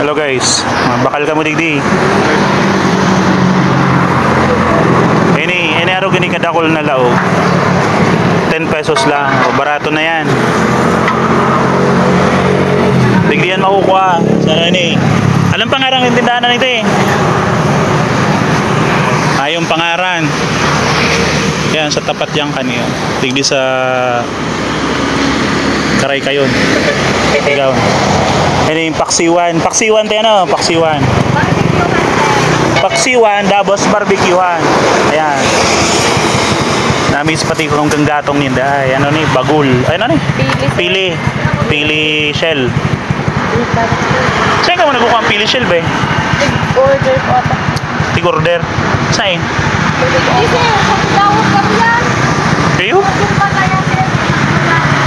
Hello guys, bakal ka mo digdi. Ini araw gini kadakol na lao. 10 pesos lang, o, barato na yan. Digdi yan makukuha. Sana ini. Alam pangarang yung tindahan na nito eh. Yung pangaran. Yan, sa tapat yang kaniya. Digdi sa Karay Kayon. Ikaw. Ini yung Paksiwan. Paksiwan tayo ano? Paksiwan. Paksiwan, Dabos Barbecuehan. Ayan. Namis pati kung ganggatong ninda. Ay, ano ni? Bagul. Ay, ano ni? Pili. Pili shell. Saan ka mo nagkukuha ang pili shell ba? Order po ata. Tig-order? Saan? Kayo?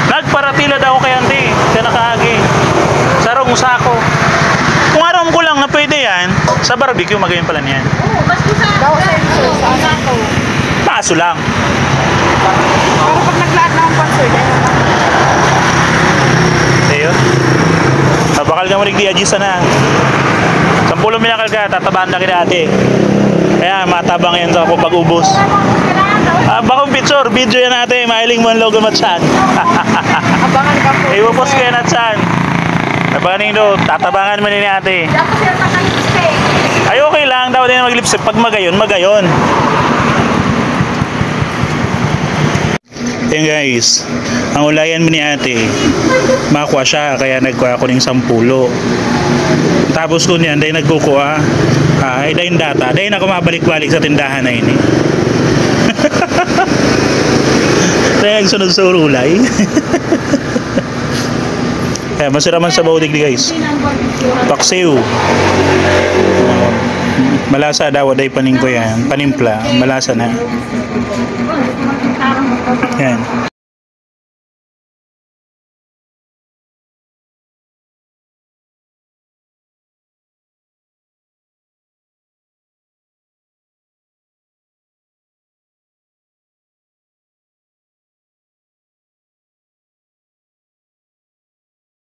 Nagparatila daw kay auntie. Siya nakaagi. Sarong sako. Kung aram ko lang na pwede yan, sa barbecue magayon pala niyan. Oo, basta sa sako. Paso lang. Pero pag naglaad na ang sponsor, dahil naman. Ayun. Bakal ka mo rin di ajisa na. 10 minakal ka, tatabaan na kita ate. Kaya matabang yan sa ako pag-ubos. Bakong picture, video yan ate. Mahiling mo ang logo matsan. Abangan ka po. Iwapos kayo natsan. Abangan nyo, tatabangan mo ni ate. Dapat sila makalipstick. Ay okay lang, dapat din mag-lipstick. Pag magayon, magayon. Yan guys, ang ulayan mo ni ate, makuha siya, kaya nagkuha ko ng 10. Tapos ko niyan, dahil nagkukuha, ay dahil data, dahil na kumabalik-balik sa tindahan na ini. Dahil nagsunod sa urulay. Kaya masiraman sa baudig guys. Paksiw. Malasa daw, dahil paning ko yan. Panimpla, malasa na. Yan.